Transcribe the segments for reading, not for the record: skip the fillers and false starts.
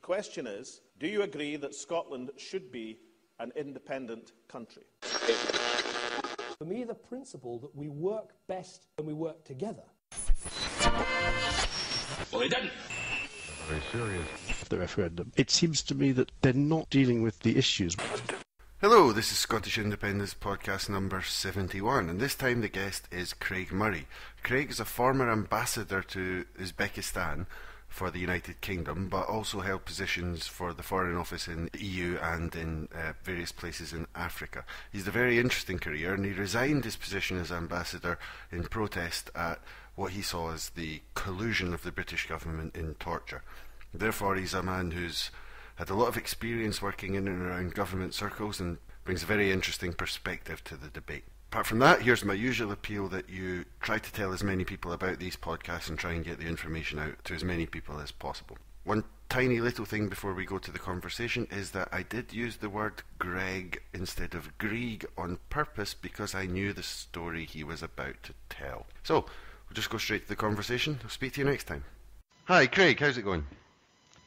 The question is, do you agree that Scotland should be an independent country? For me, the principle that we work best when we work together. Well, they didn't. Very serious. The referendum. It seems to me that they're not dealing with the issues. Hello, this is Scottish Independence podcast number 71, and this time the guest is Craig Murray. Craig is a former ambassador to Uzbekistan for the United Kingdom, but also held positions for the Foreign Office in the EU and in various places in Africa. He's a very interesting career, and he resigned his position as ambassador in protest at what he saw as the collusion of the British government in torture. Therefore, he's a man who's had a lot of experience working in and around government circles and brings a very interesting perspective to the debate. Apart from that, here's my usual appeal that you try to tell as many people about these podcasts and try and get the information out to as many people as possible. One tiny little thing before we go to the conversation is that I did use the word Greg instead of Grieg on purpose because I knew the story he was about to tell. So, we'll just go straight to the conversation. I'll speak to you next time. Hi, Craig, how's it going?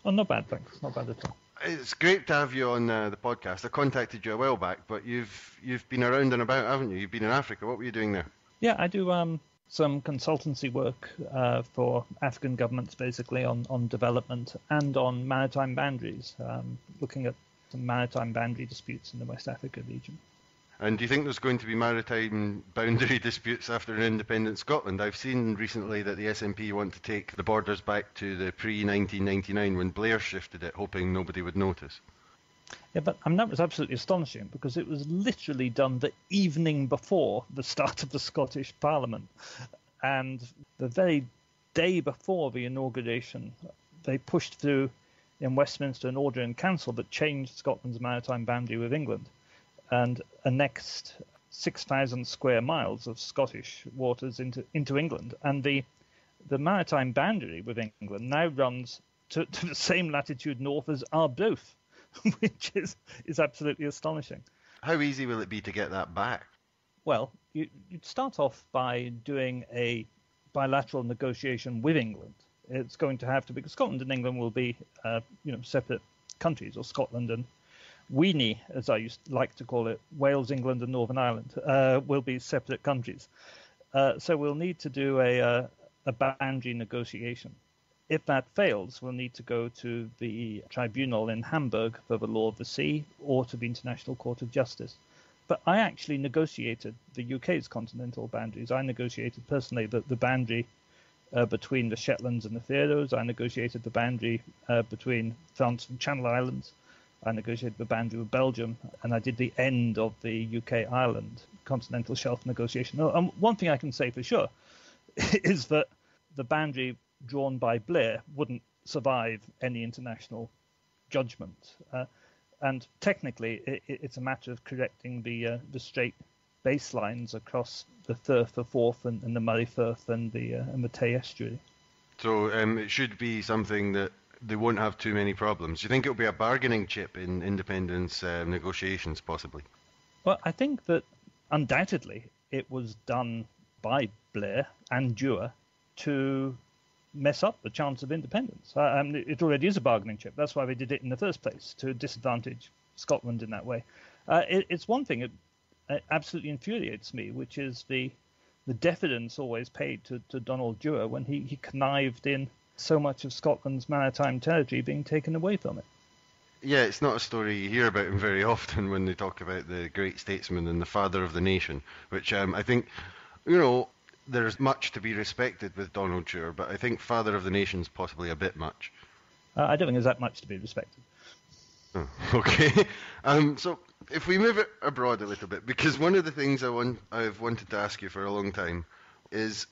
Oh, not bad, thanks. Not bad at all. It's great to have you on the podcast. I contacted you a while back, but you've been around and about, haven't you? You've been in Africa. What were you doing there? Yeah, I do some consultancy work for African governments, basically, on development and on maritime boundaries, looking at some maritime boundary disputes in the West Africa region. And do you think there's going to be maritime boundary disputes after an independent Scotland? I've seen recently that the SNP want to take the borders back to the pre-1999 when Blair shifted it, hoping nobody would notice. Yeah, but that was absolutely astonishing because it was literally done the evening before the start of the Scottish Parliament. And the very day before the inauguration, they pushed through in Westminster an order in council that changed Scotland's maritime boundary with England and annexed 6,000 square miles of Scottish waters into England. And the maritime boundary with England now runs to the same latitude north as Arbroath, which is absolutely astonishing. How easy will it be to get that back? Well, you'd start off by doing a bilateral negotiation with England. It's going to have to, because Scotland and England will be separate countries, or Scotland and Weenie, as I used to like to call it, Wales, England and Northern Ireland, will be separate countries. So we'll need to do a boundary negotiation. If that fails, we'll need to go to the tribunal in Hamburg for the law of the sea or to the International Court of Justice. But I actually negotiated the UK's continental boundaries. I negotiated personally the boundary between the Shetlands and the Faroes. I negotiated the boundary between France and Channel Islands. I negotiated the boundary with Belgium, and I did the end of the UK-Ireland continental shelf negotiation. One thing I can say for sure is that the boundary drawn by Blair wouldn't survive any international judgment. And technically, it's a matter of correcting the straight baselines across the Firth, the Forth, and the Murray Firth and the Tay estuary. So it should be something that they won't have too many problems. Do you think it'll be a bargaining chip in independence negotiations, possibly? Well, I think that undoubtedly it was done by Blair and Dewar to mess up the chance of independence. It already is a bargaining chip. That's why they did it in the first place, to disadvantage Scotland in that way. It's one thing that absolutely infuriates me, which is the deference always paid to Donald Dewar when he connived in so much of Scotland's maritime territory being taken away from it. Yeah, it's not a story you hear about him very often when they talk about the great statesman and the father of the nation, which I think, there's much to be respected with Donald Dewar, but I think father of the nation's possibly a bit much. I don't think there's that much to be respected. Oh, okay. So if we move it abroad a little bit, because one of the things I've wanted to ask you for a long time is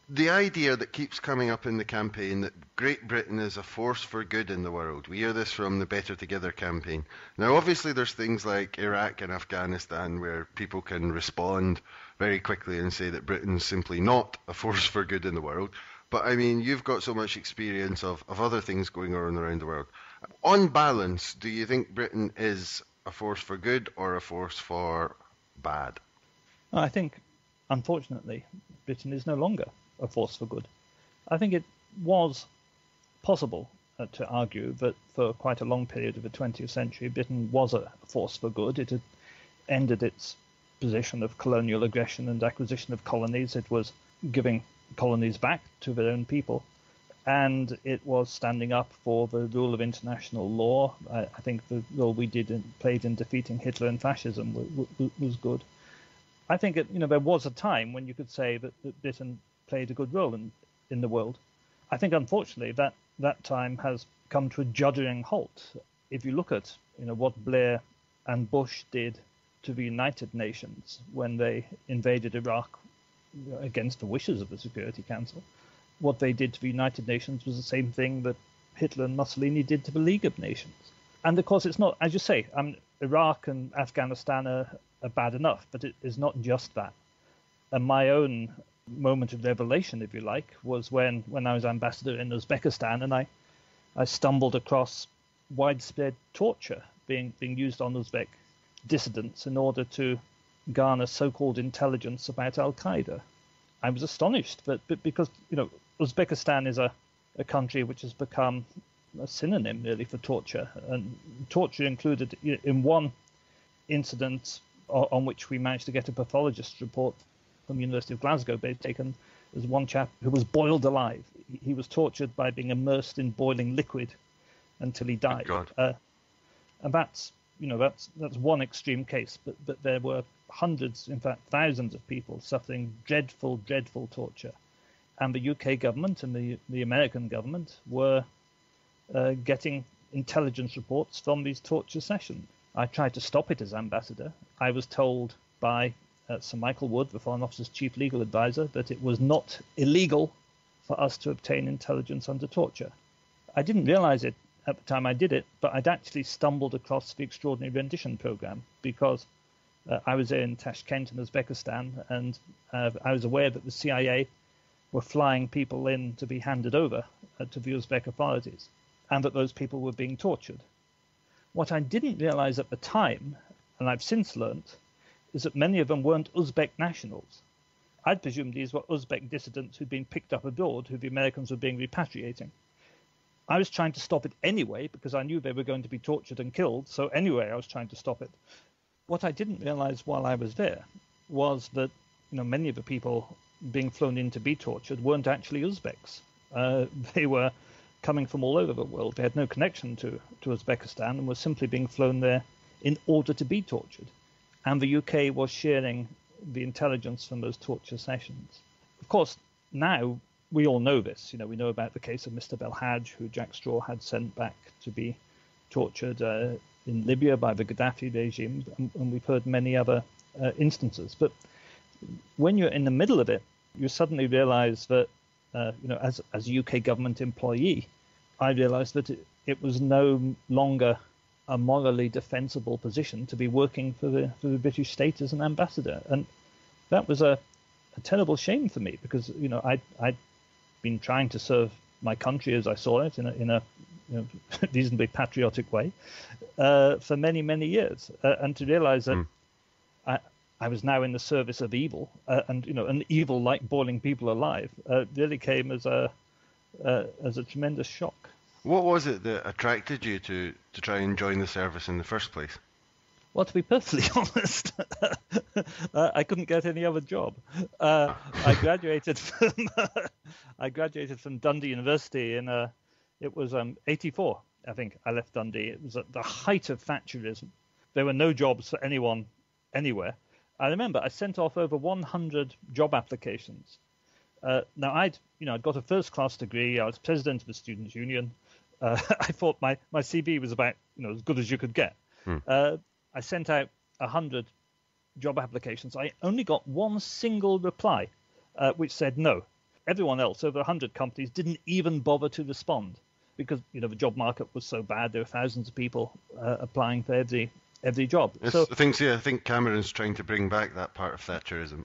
the idea that keeps coming up in the campaign that Great Britain is a force for good in the world. We hear this from the Better Together campaign. Now, obviously, there's things like Iraq and Afghanistan where people can respond very quickly and say that Britain's simply not a force for good in the world. But, I mean, you've got so much experience of other things going on around the world. On balance, do you think Britain is a force for good or a force for bad? I think, unfortunately, Britain is no longer a force for good. I think it was possible to argue that for quite a long period of the 20th century, Britain was a force for good. It had ended its position of colonial aggression and acquisition of colonies. It was giving colonies back to their own people, and it was standing up for the rule of international law. I think the role we played in defeating Hitler and fascism was good. I think there was a time when you could say that Britain played a good role in the world. I think, unfortunately, that time has come to a juddering halt. If you look at what Blair and Bush did to the United Nations when they invaded Iraq against the wishes of the Security Council, what they did to the United Nations was the same thing that Hitler and Mussolini did to the League of Nations. And of course, it's not, as you say, Iraq and Afghanistan are bad enough, but it is not just that. And my own moment of revelation, if you like, was when I was ambassador in Uzbekistan, and I stumbled across widespread torture being used on Uzbek dissidents in order to garner so-called intelligence about Al-Qaeda. I was astonished, but because Uzbekistan is a country which has become a synonym really for torture, and torture included in one incident on which we managed to get a pathologist's report from the University of Glasgow taken. There's one chap who was boiled alive. He was tortured by being immersed in boiling liquid until he died. And that's one extreme case, but there were hundreds, in fact thousands of people suffering dreadful torture, and the UK government and the American government were getting intelligence reports from these torture sessions. I tried to stop it as ambassador. I was told by Sir Michael Wood, the Foreign Office's chief legal advisor, that it was not illegal for us to obtain intelligence under torture. I didn't realize it at the time I did it, but I'd actually stumbled across the Extraordinary Rendition Program because I was there in Tashkent in Uzbekistan, and I was aware that the CIA were flying people in to be handed over to the Uzbek authorities, and that those people were being tortured. What I didn't realize at the time, and I've since learnt, is that many of them weren't Uzbek nationals. I'd presumed these were Uzbek dissidents who'd been picked up abroad, who the Americans were being repatriating. I was trying to stop it anyway because I knew they were going to be tortured and killed, so anyway I was trying to stop it. What I didn't realize while I was there was that many of the people being flown in to be tortured weren't actually Uzbeks. They were coming from all over the world. They had no connection to Uzbekistan and were simply being flown there in order to be tortured. And the UK was sharing the intelligence from those torture sessions. Of course, now we all know this. We know about the case of Mr. Belhaj, who Jack Straw had sent back to be tortured in Libya by the Gaddafi regime, and we've heard many other instances. But when you're in the middle of it, you suddenly realize that, as a UK government employee, I realized that it was no longer a morally defensible position to be working for the British state as an ambassador. And that was a terrible shame for me because, I'd been trying to serve my country as I saw it in a reasonably patriotic way for many, many years. And to realize that I was now in the service of evil, and an evil like boiling people alive, really came as a tremendous shock. What was it that attracted you to try and join the service in the first place? Well, to be perfectly honest, I couldn't get any other job. I graduated from Dundee University it was 84, I think. I left Dundee. It was at the height of Thatcherism. There were no jobs for anyone anywhere. I remember I sent off over 100 job applications. Now I'd got a first-class degree. I was president of the Students' Union. I thought my CV was about as good as you could get. I sent out 100 job applications. I only got one single reply, which said no. Everyone else, over 100 companies, didn't even bother to respond because the job market was so bad. There were thousands of people applying for every job. So I think Cameron's trying to bring back that part of Thatcherism.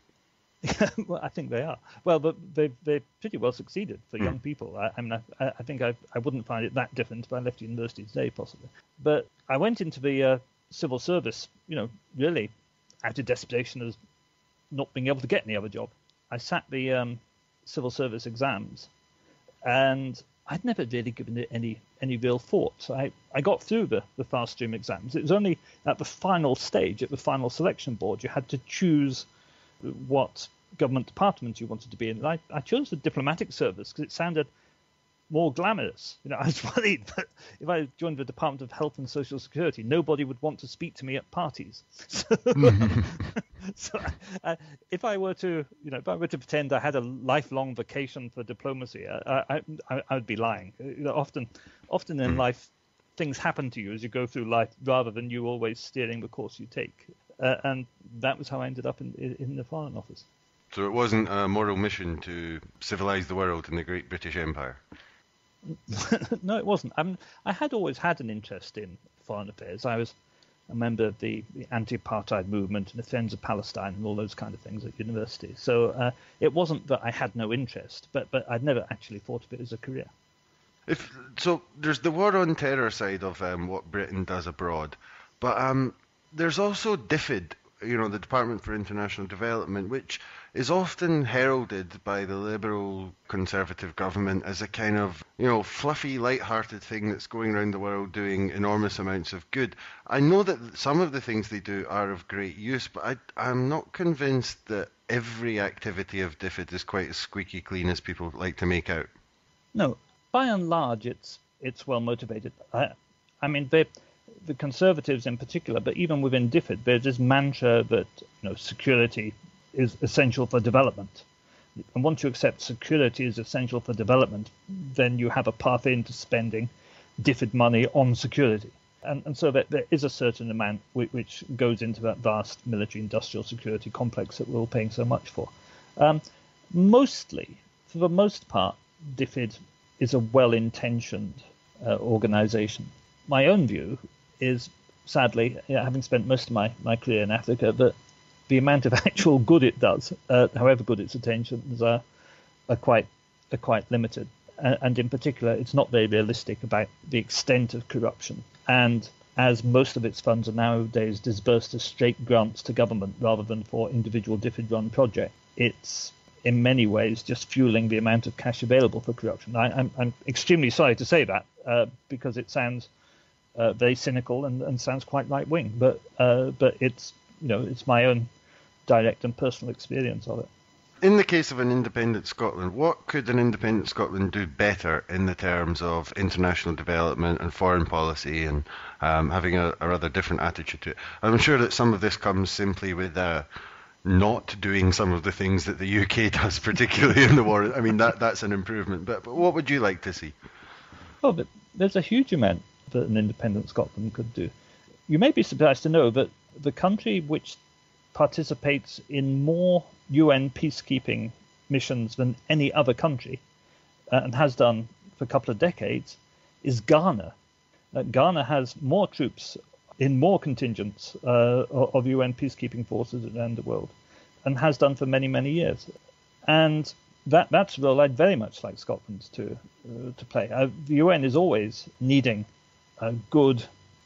Well, I think they are. Well, but they've pretty well succeeded for young people. I think I wouldn't find it that different if I left university today, possibly. But I went into the civil service, really out of desperation as not being able to get any other job. I sat the civil service exams, and I'd never really given it any real thought. I got through the fast stream exams. It was only at the final stage, at the final selection board, you had to choose what government department you wanted to be in. And I chose the diplomatic service because it sounded more glamorous. I was worried that if I joined the Department of Health and Social Security, nobody would want to speak to me at parties. So if I were to pretend I had a lifelong vacation for diplomacy, I would be lying. Often in life, things happen to you as you go through life, rather than you always steering the course you take. And that was how I ended up in the Foreign Office. So it wasn't a moral mission to civilise the world in the Great British Empire? No, it wasn't. I had always had an interest in foreign affairs. I was a member of the anti-apartheid movement and the Friends of Palestine and all those kind of things at university. So it wasn't that I had no interest, but I'd never actually thought of it as a career. So there's the war on terror side of what Britain does abroad, but there's also DFID, the Department for International Development, which is often heralded by the Liberal Conservative government as a kind of, fluffy, light-hearted thing that's going around the world doing enormous amounts of good. I know that some of the things they do are of great use, but I'm not convinced that every activity of DFID is quite as squeaky clean as people like to make out. No, by and large, it's well motivated. I mean, the Conservatives in particular, but even within DFID, there's this mantra that security is essential for development. And once you accept security is essential for development, then you have a path into spending DFID money on security. And so that there is a certain amount which goes into that vast military-industrial security complex that we're all paying so much for. Mostly, for the most part, DFID is a well-intentioned organisation. My own view is, sadly, having spent most of my career in Africa, that the amount of actual good it does, however good its intentions are quite limited. And in particular, it's not very realistic about the extent of corruption. And as most of its funds are nowadays disbursed as straight grants to government rather than for individual DFID-run projects, it's in many ways just fueling the amount of cash available for corruption. I'm extremely sorry to say that because it sounds very cynical and sounds quite right-wing, but it's my own direct and personal experience of it. In the case of an independent Scotland, what could an independent Scotland do better in the terms of international development and foreign policy and having a rather different attitude to it? I'm sure that some of this comes simply with not doing some of the things that the UK does, particularly in the war. I mean, that's an improvement. But what would you like to see? Oh, but there's a huge amount that an independent Scotland could do. You may be surprised to know that the country which participates in more UN peacekeeping missions than any other country, and has done for a couple of decades, is Ghana. Ghana has more troops in more contingents of UN peacekeeping forces around the world, and has done for many, many years. And that's a role I'd very much like Scotland to play. The UN is always needing good,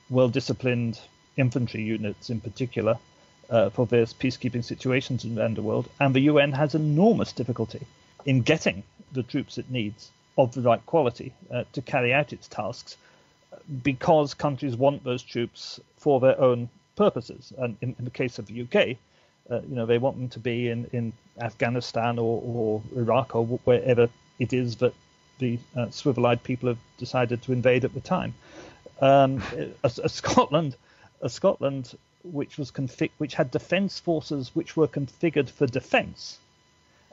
well-disciplined infantry units in particular, for various peacekeeping situations around the world, and the UN has enormous difficulty in getting the troops it needs of the right quality to carry out its tasks, because countries want those troops for their own purposes. And in the case of the UK, they want them to be in Afghanistan or Iraq or wherever it is that the swivel-eyed people have decided to invade at the time. A Scotland which had defence forces which were configured for defence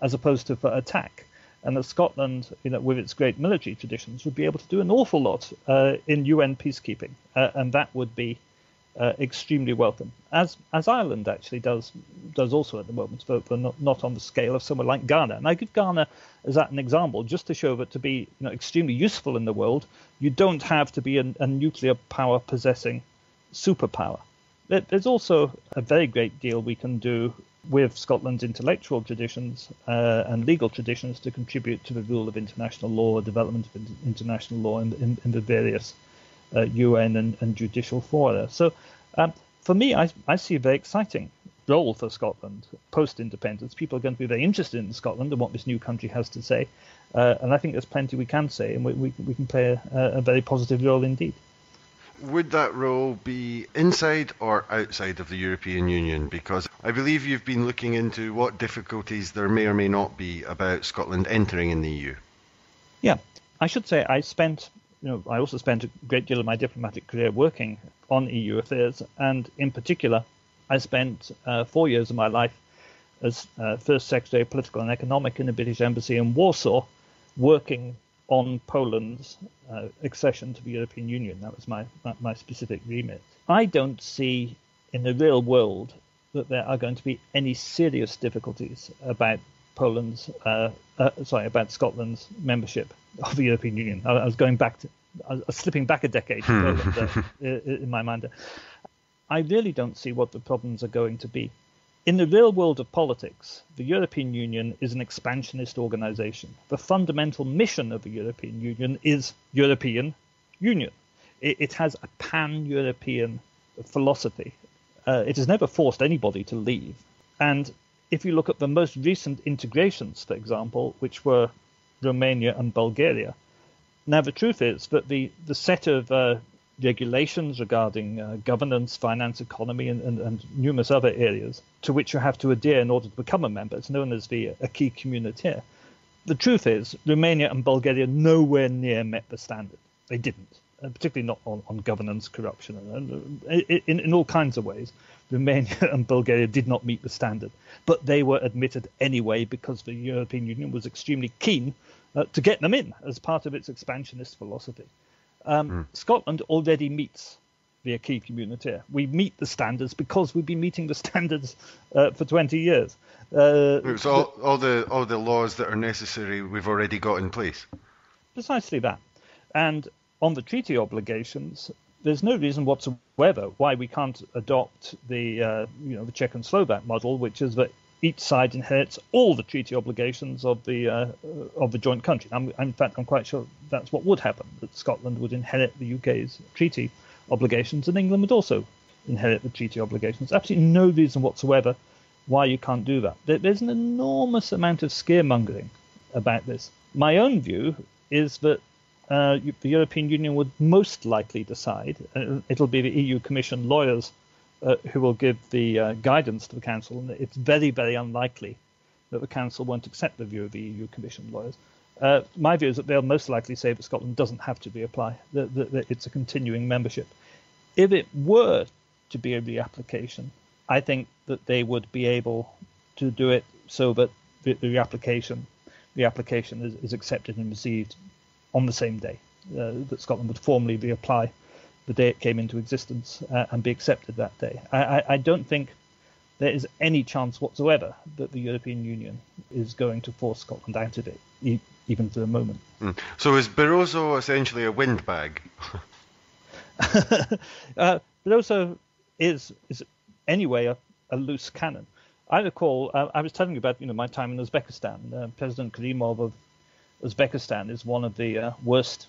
as opposed to for attack. And that Scotland, with its great military traditions, would be able to do an awful lot in UN peacekeeping, and that would be extremely welcome. As Ireland actually does also at the moment, but not on the scale of somewhere like Ghana. And I give Ghana as an example just to show that to be extremely useful in the world, you don't have to be a nuclear power possessing superpower. There's also a very great deal we can do with Scotland's intellectual traditions and legal traditions to contribute to the rule of international law, development of international law in the various UN and judicial fora. So for me, I see a very exciting role for Scotland post-independence. People are going to be very interested in Scotland and what this new country has to say. And I think there's plenty we can say, and we can play a very positive role indeed. Would that role be inside or outside of the European Union? Because I believe you've been looking into what difficulties there may or may not be about Scotland entering in the EU. Yeah, I should say I also spent a great deal of my diplomatic career working on EU affairs, and in particular, I spent 4 years of my life as First Secretary of Political and Economic in the British Embassy in Warsaw, working on Poland's accession to the European Union. That was my specific remit. I don't see in the real world that there are going to be any serious difficulties about about Scotland's membership of the European Union. I was slipping back a decade to Poland in my mind. I really don't see what the problems are going to be. In the real world of politics, the European Union is an expansionist organization. The fundamental mission of the European Union is European Union. It has a pan-European philosophy. It has never forced anybody to leave. And if you look at the most recent integrations, for example, which were Romania and Bulgaria, now the truth is that the set of regulations regarding governance, finance, economy, and numerous other areas to which you have to adhere in order to become a member. It's known as the acquis communautaire. The truth is, Romania and Bulgaria nowhere near met the standard. They didn't, particularly not on governance, corruption, and in all kinds of ways. Romania and Bulgaria did not meet the standard, but they were admitted anyway because the European Union was extremely keen to get them in as part of its expansionist philosophy. Scotland already meets the acquis communautaire. We meet the standards because we've been meeting the standards for 20 years. So all the laws that are necessary we've already got in place. Precisely that. And on the treaty obligations, there's no reason whatsoever why we can't adopt the Czech and Slovak model, which is that each side inherits all the treaty obligations of the joint country. In fact, I'm quite sure that's what would happen, that Scotland would inherit the UK's treaty obligations and England would also inherit the treaty obligations. Absolutely no reason whatsoever why you can't do that. There's an enormous amount of scaremongering about this. My own view is that the European Union would most likely decide, it'll be the EU Commission lawyers who will give the guidance to the Council, and it's very, very unlikely that the Council won't accept the view of the EU Commission lawyers. My view is that they'll most likely say that Scotland doesn't have to reapply, that it's a continuing membership. If it were to be a reapplication, I think that they would be able to do it so that the reapplication is accepted and received on the same day, that Scotland would formally reapply the day it came into existence and be accepted that day. I don't think there is any chance whatsoever that the European Union is going to force Scotland out of it, even for a moment. So is Barroso essentially a windbag? Barroso is anyway a loose cannon. I recall, I was telling you about my time in Uzbekistan. President Karimov of Uzbekistan is one of the worst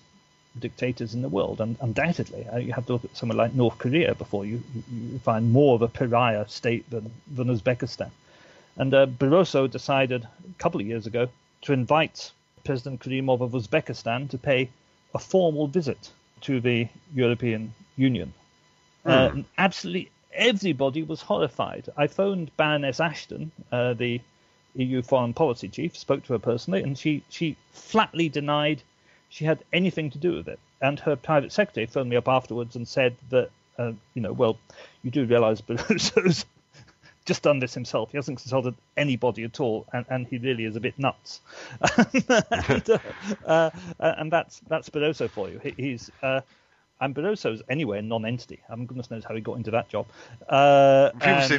dictators in the world, and undoubtedly you have to look at somewhere like North Korea before you find more of a pariah state than Uzbekistan. And Barroso decided a couple of years ago to invite President Karimov of Uzbekistan to pay a formal visit to the European Union. Absolutely everybody was horrified. I phoned Baroness Ashton, the EU foreign policy chief, spoke to her personally, and she flatly denied she had anything to do with it. And her private secretary phoned me up afterwards and said that, you do realise Barroso's just done this himself. He hasn't consulted anybody at all, and he really is a bit nuts. and that's Barroso for you. And Barroso's anyway a non-entity. Goodness knows how he got into that job.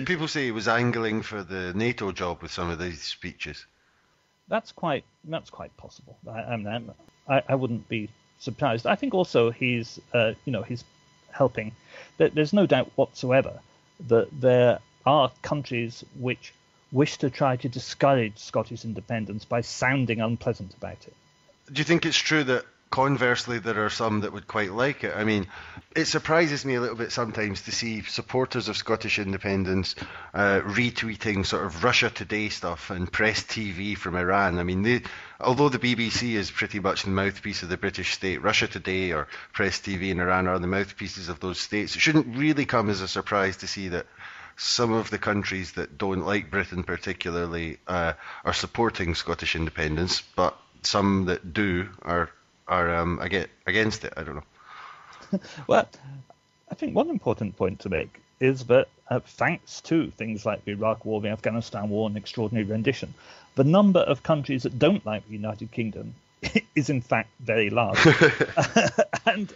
People say he was angling for the NATO job with some of these speeches. That's quite possible. I wouldn't be surprised. I think also he's helping. There's no doubt whatsoever that there are countries which wish to try to discourage Scottish independence by sounding unpleasant about it. Do you think it's true that conversely, there are some that would quite like it. I mean, it surprises me a little bit sometimes to see supporters of Scottish independence retweeting sort of Russia Today stuff and press TV from Iran. I mean, although the BBC is pretty much the mouthpiece of the British state, Russia Today or Press TV in Iran are the mouthpieces of those states. It shouldn't really come as a surprise to see that some of the countries that don't like Britain particularly are supporting Scottish independence, but some that do are against it. I don't know. Well, I think one important point to make is that thanks to things like the Iraq War, the Afghanistan War, and extraordinary rendition, the number of countries that don't like the United Kingdom is in fact very large. and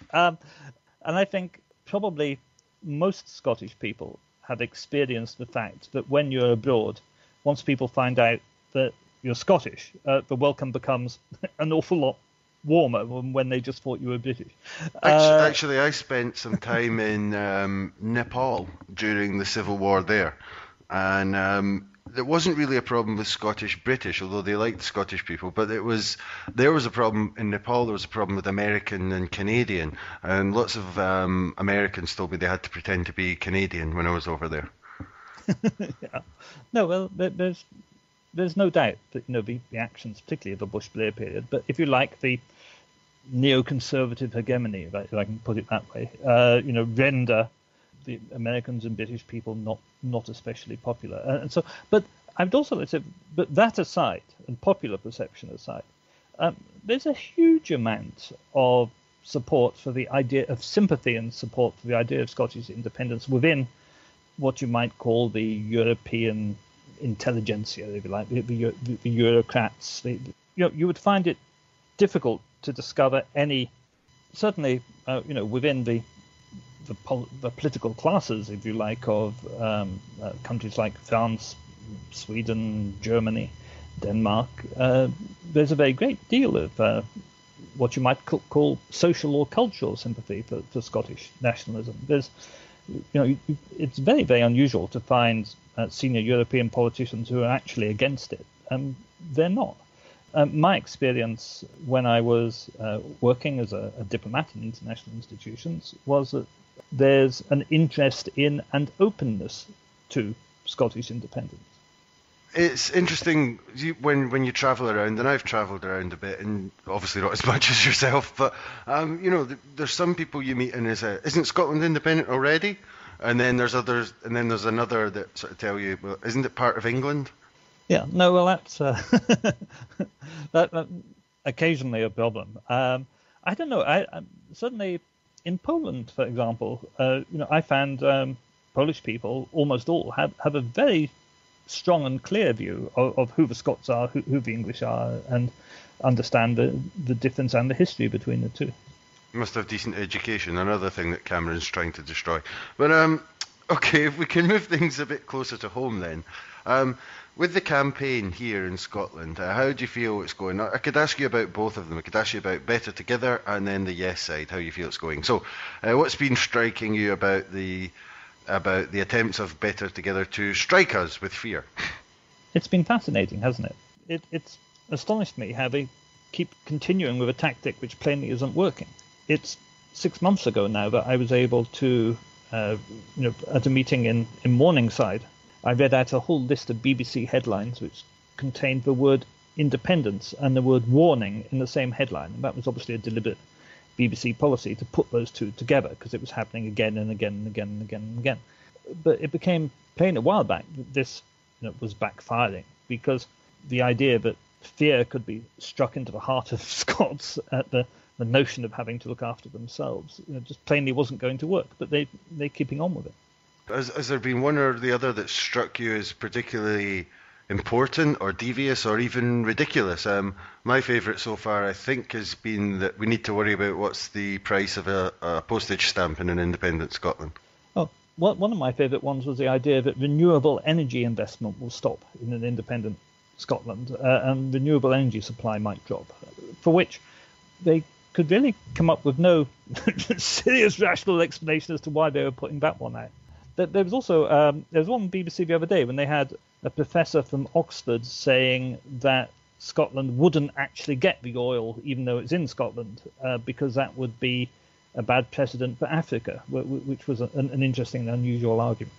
I think probably most Scottish people have experienced the fact that when you're abroad, once people find out that you're Scottish, the welcome becomes an awful lot warmer than when they just thought you were British. Actually, I spent some time in Nepal during the civil war there, and there wasn't really a problem with Scottish-British, although they liked Scottish people, but there was a problem in Nepal. There was a problem with American and Canadian, and lots of Americans told me they had to pretend to be Canadian when I was over there. Yeah. No, well, there's no doubt that the actions, particularly of the Bush-Blair period, but if you like, the neoconservative hegemony, if I can put it that way, render the Americans and British people not especially popular. And so, but I would also say, but that aside, and popular perception aside, there's a huge amount of support for the idea of sympathy and support for the idea of Scottish independence within what you might call the European intelligentsia, if you like, the Eurocrats. You would find it difficult to discover any, certainly, within the political classes, if you like, of countries like France, Sweden, Germany, Denmark. There's a very great deal of what you might call social or cultural sympathy for Scottish nationalism. There's, it's very, very unusual to find senior European politicians who are actually against it. They're not. My experience when I was working as a diplomat in international institutions was that there's an interest in and openness to Scottish independence. It's interesting when you travel around, and I've travelled around a bit, and obviously not as much as yourself, but there's some people you meet and isn't Scotland independent already? And then there's others, and then there's another that sort of tell you, well, isn't it part of England? Yeah, no, well, that's that occasionally a problem. I don't know. I certainly in Poland, for example, I found Polish people, almost all, have a very strong and clear view of who the Scots are, who the English are, and understand the difference and the history between the two. Must have decent education, another thing that Cameron's trying to destroy. But okay, if we can move things a bit closer to home then. With the campaign here in Scotland, how do you feel it's going? I could ask you about both of them. I could ask you about Better Together and then the Yes side, how you feel it's going. So, what's been striking you about the attempts of Better Together to strike us with fear? It's been fascinating, hasn't it? It's astonished me how they keep continuing with a tactic which plainly isn't working. It's 6 months ago now that I was able to, at a meeting in Morningside, I read out a whole list of BBC headlines which contained the word independence and the word warning in the same headline. And that was obviously a deliberate BBC policy to put those two together because it was happening again and again and again and again and again. But it became plain a while back that this was backfiring because the idea that fear could be struck into the heart of Scots at the notion of having to look after themselves just plainly wasn't going to work. But they're keeping on with it. Has there been one or the other that struck you as particularly important or devious or even ridiculous? My favourite so far, I think, has been that we need to worry about what's the price of a postage stamp in an independent Scotland. Oh, one of my favourite ones was the idea that renewable energy investment will stop in an independent Scotland and renewable energy supply might drop, for which they could really come up with no serious rational explanation as to why they were putting that one out. There was also there was one on BBC the other day when they had a professor from Oxford saying that Scotland wouldn't actually get the oil, even though it's in Scotland, because that would be a bad precedent for Africa, which was an interesting and unusual argument.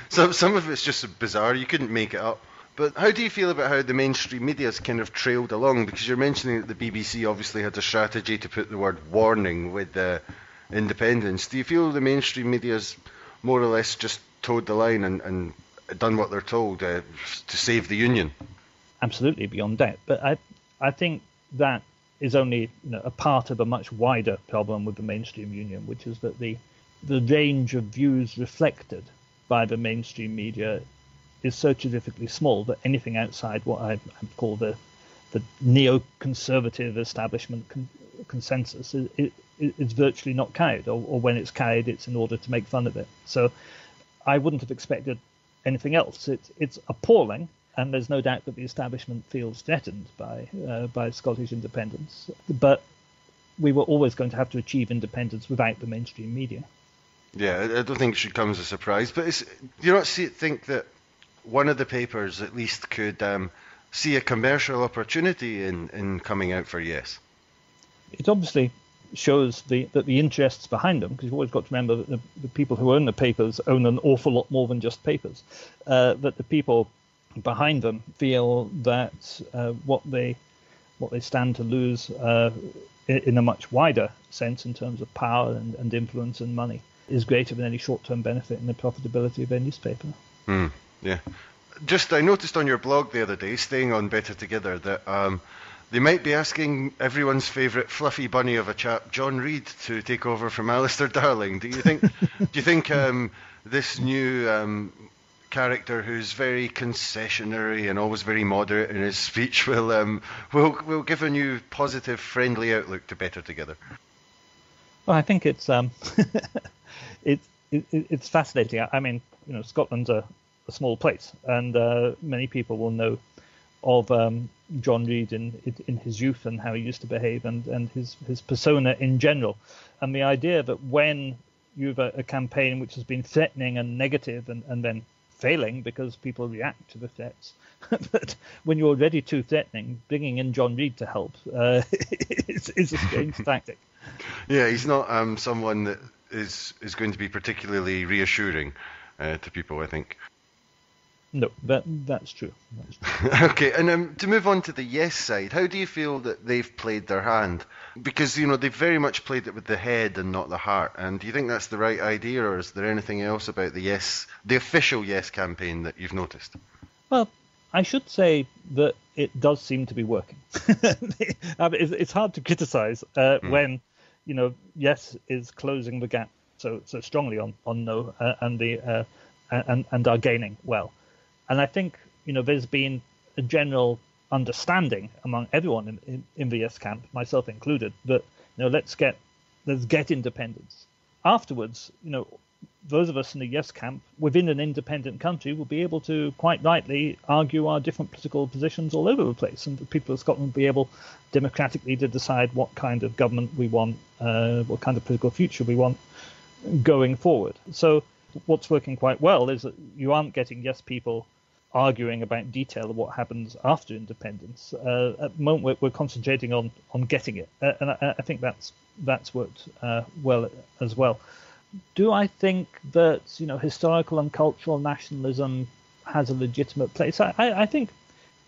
Some of it's just bizarre. You couldn't make it up. But how do you feel about how the mainstream media's kind of trailed along? Because you're mentioning that the BBC obviously had a strategy to put the word warning with independence. Do you feel the mainstream media's more or less just towed the line and done what they're told to save the Union? Absolutely, beyond doubt. But I think that is only a part of a much wider problem with the mainstream Union, which is that the range of views reflected by the mainstream media is so terrifically small that anything outside what I call the neoconservative establishment consensus is virtually not carried, or when it's carried, it's in order to make fun of it. So I wouldn't have expected anything else. It's appalling, and there's no doubt that the establishment feels threatened by Scottish independence. But we were always going to have to achieve independence without the mainstream media. Yeah, I don't think it should come as a surprise. But do you not think that one of the papers at least could see a commercial opportunity in coming out for yes? It obviously shows that the interests behind them, because you've always got to remember that the people who own the papers own an awful lot more than just papers, that the people behind them feel that what they stand to lose in a much wider sense in terms of power and influence and money is greater than any short-term benefit in the profitability of their newspaper. Yeah. I noticed on your blog the other day, staying on Better Together, that they might be asking everyone's favourite fluffy bunny of a chap, John Reid, to take over from Alistair Darling. Do you think this new character, who's very concessionary and always very moderate in his speech, will give a new positive, friendly outlook to Better Together? Well, I think it's it's fascinating. I mean, Scotland's a small place, and many people will know of John Reid in his youth and how he used to behave, and his persona in general. And the idea that when you have a campaign which has been threatening and negative and then failing because people react to the threats, but when you're already too threatening, bringing in John Reid to help is a strange tactic. Yeah, he's not someone that is going to be particularly reassuring to people, I think. No, that's true. Okay, and to move on to the yes side, how do you feel that they've played their hand? Because, they've very much played it with the head and not the heart. And do you think that's the right idea, or is there anything else about the official yes campaign that you've noticed? Well, I should say that it does seem to be working. It's hard to criticise when, yes is closing the gap so strongly on no and are gaining well. And I think, there's been a general understanding among everyone in the yes camp, myself included, that, let's get independence. Afterwards, those of us in the yes camp within an independent country will be able to quite rightly argue our different political positions all over the place. And the people of Scotland will be able democratically to decide what kind of government we want, what kind of political future we want going forward. So what's working quite well is that you aren't getting yes people arguing about detail of what happens after independence. At the moment, we're concentrating on getting it, and I think that's worked well as well. Do I think that historical and cultural nationalism has a legitimate place? I think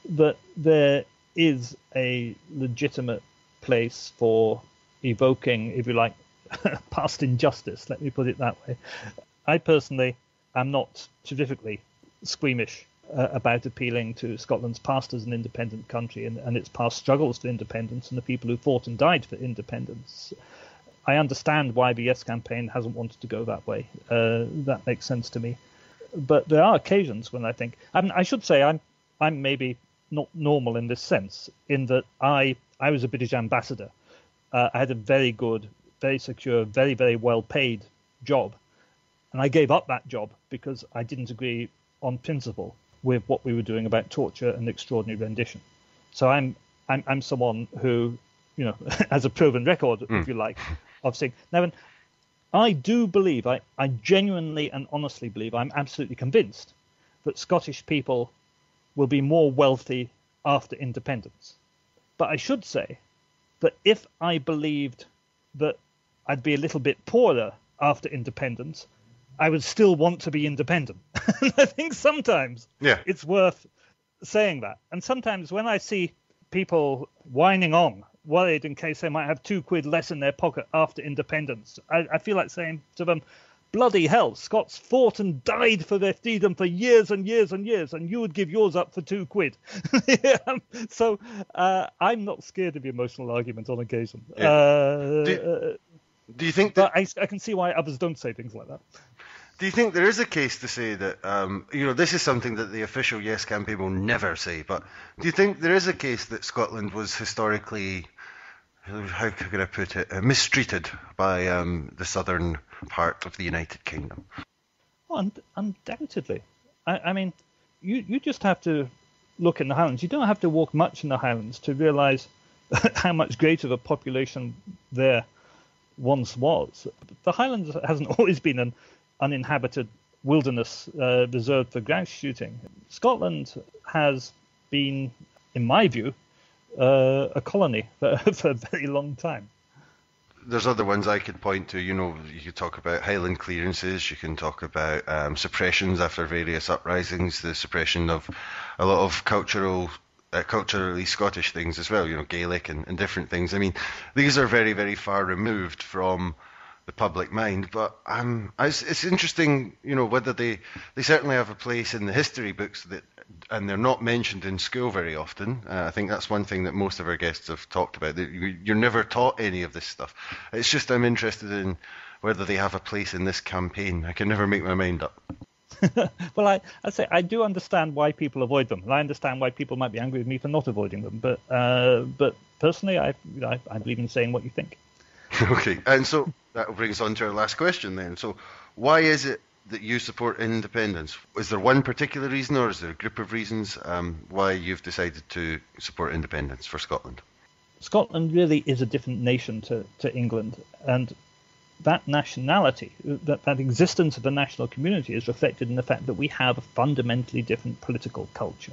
that there is a legitimate place for evoking, if you like, past injustice. Let me put it that way. I personally am not terrifically squeamish about appealing to Scotland's past as an independent country and its past struggles for independence and the people who fought and died for independence. I understand why the Yes campaign hasn't wanted to go that way. That makes sense to me. But there are occasions when I think, I should say I'm maybe not normal in this sense, in that I was a British ambassador. I had a very good, very secure, very, very well paid job. And I gave up that job because I didn't agree on principle with what we were doing about torture and extraordinary rendition. So I'm someone who, has a proven record, if you like, of saying, now, I do believe, I genuinely and honestly believe, I'm absolutely convinced that Scottish people will be more wealthy after independence. But I should say that if I believed that I'd be a little bit poorer after independence, I would still want to be independent. And I think sometimes it's worth saying that. And sometimes when I see people whining on, worried in case they might have £2 less in their pocket after independence, I feel like saying to them, bloody hell, Scots fought and died for their freedom for years and years and years, and you would give yours up for £2. So I'm not scared of the emotional argument on occasion. Do you think that... But I can see why others don't say things like that. Do you think there is a case to say that, this is something that the official Yes campaign will never say, but do you think there is a case that Scotland was historically, how can I put it, mistreated by the southern part of the United Kingdom? Well, undoubtedly. I mean, you just have to look in the Highlands. You don't have to walk much in the Highlands to realise how much greater the population there once was. The Highlands hasn't always been an uninhabited wilderness reserved for grouse shooting. Scotland has been, in my view, a colony for a very long time. There's other ones I could point to. You could talk about Highland clearances. You can talk about suppressions after various uprisings, the suppression of a lot of culturally Scottish things as well, Gaelic and different things. I mean, these are very, very far removed from the public mind, but it's interesting, whether they certainly have a place in the history books and they're not mentioned in school very often. I think that's one thing that most of our guests have talked about. That you're never taught any of this stuff. It's just I'm interested in whether they have a place in this campaign. I can never make my mind up. Well, I'd say I do understand why people avoid them, and I understand why people might be angry with me for not avoiding them. But personally, I believe in saying what you think. Okay, and so that brings us on to our last question then. So why is it that you support independence? Is there one particular reason, or is there a group of reasons why you've decided to support independence for Scotland? Scotland really is a different nation to England, and that nationality, that existence of the national community is reflected in the fact that we have a fundamentally different political culture.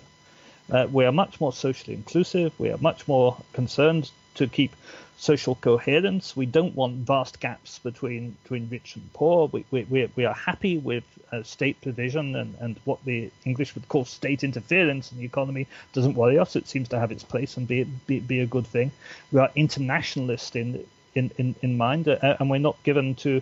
We are much more socially inclusive. We are much more concerned to keep social coherence. We don't want vast gaps between rich and poor. We are happy with state provision and what the English would call state interference in the economy doesn't worry us. It seems to have its place and be a good thing. We are internationalist in mind, and we're not we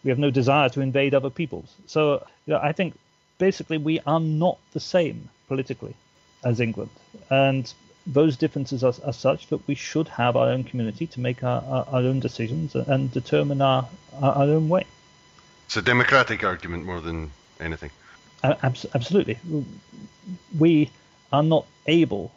have no desire to invade other peoples. So I think basically we are not the same politically as England, and those differences are such that we should have our own community to make our own decisions and determine our own way. It's a democratic argument more than anything. Absolutely. We are not able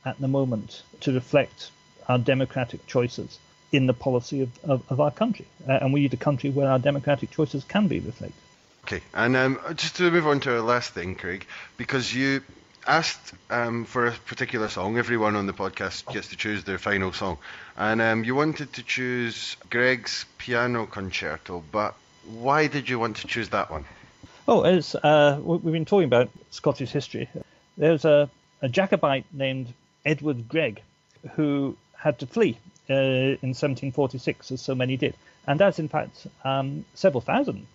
at the moment to reflect our democratic choices in the policy of our country. And we need a country where our democratic choices can be reflected. Okay, and just to move on to our last thing, Craig, because you asked for a particular song. Everyone on the podcast gets to choose their final song. And you wanted to choose Greg's Piano Concerto, but why did you want to choose that one? Oh, as we've been talking about Scottish history, there's a Jacobite named Edward Gregg who had to flee in 1746, as so many did. And as, in fact, several thousand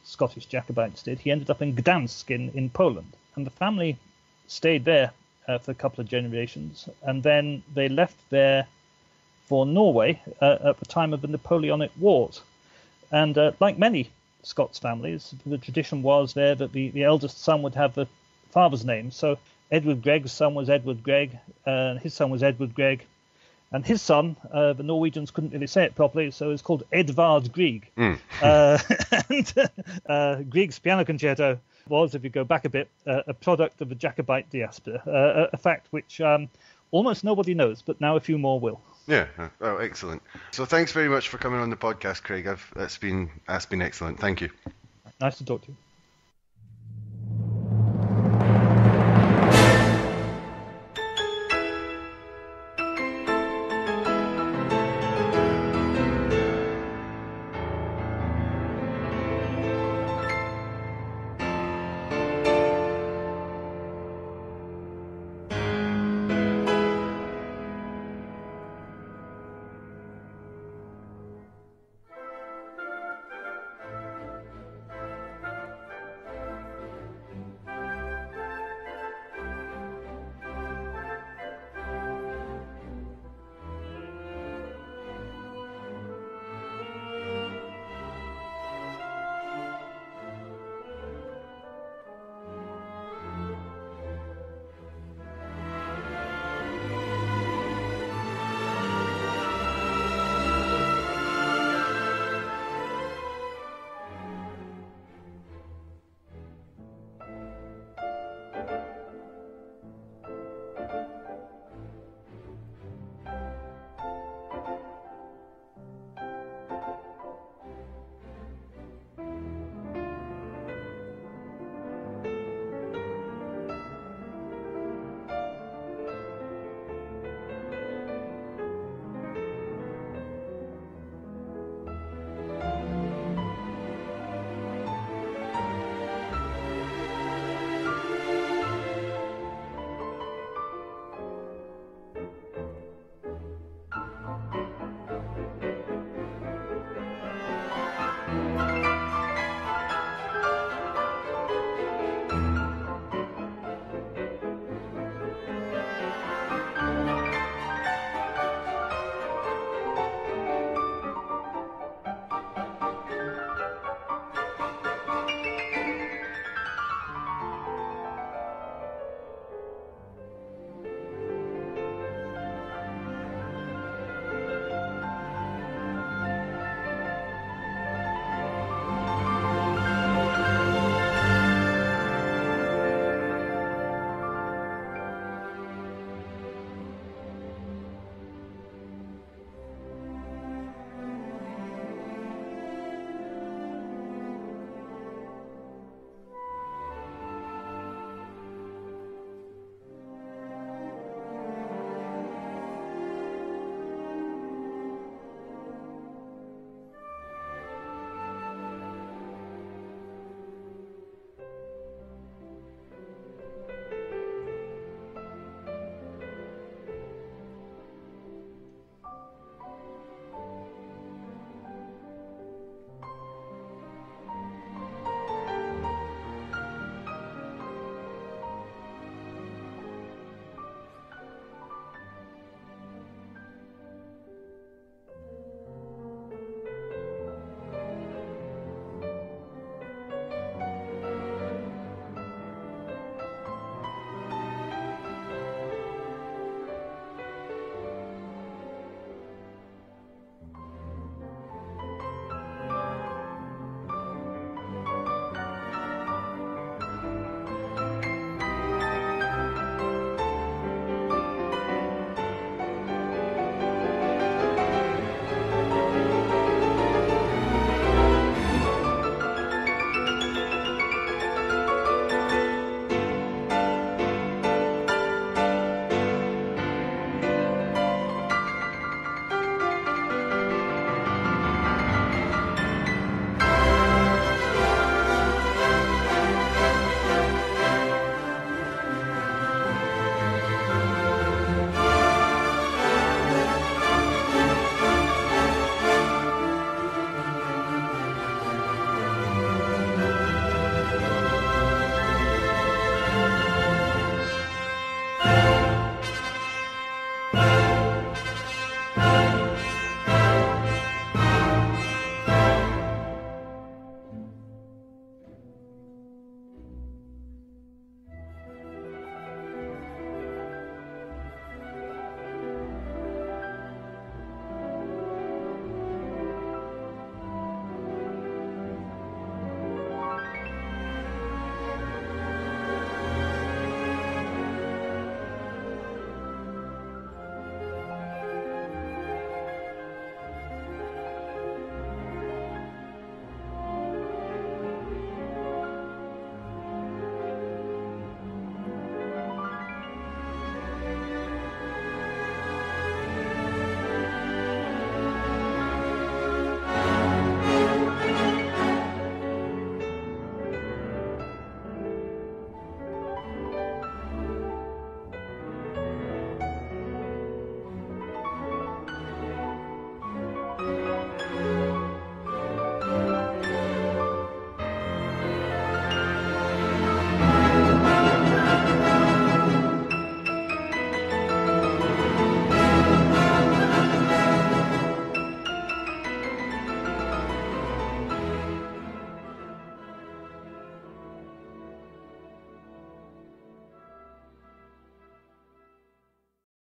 Scottish Jacobites did, he ended up in Gdansk in Poland. And the family stayed there for a couple of generations, and then they left there for Norway at the time of the Napoleonic Wars. And like many Scots families, the tradition was there that the eldest son would have the father's name. So Edward Gregg's son was Edward Gregg, his son was Edward Gregg, and his son, the Norwegians couldn't really say it properly, so it's called Edvard Grieg. And Grieg's Piano Concerto was, if you go back a bit, a product of the Jacobite diaspora, a fact which almost nobody knows, but now a few more will. Yeah, oh, excellent. So thanks very much for coming on the podcast, Craig. That's been excellent. Thank you. Nice to talk to you.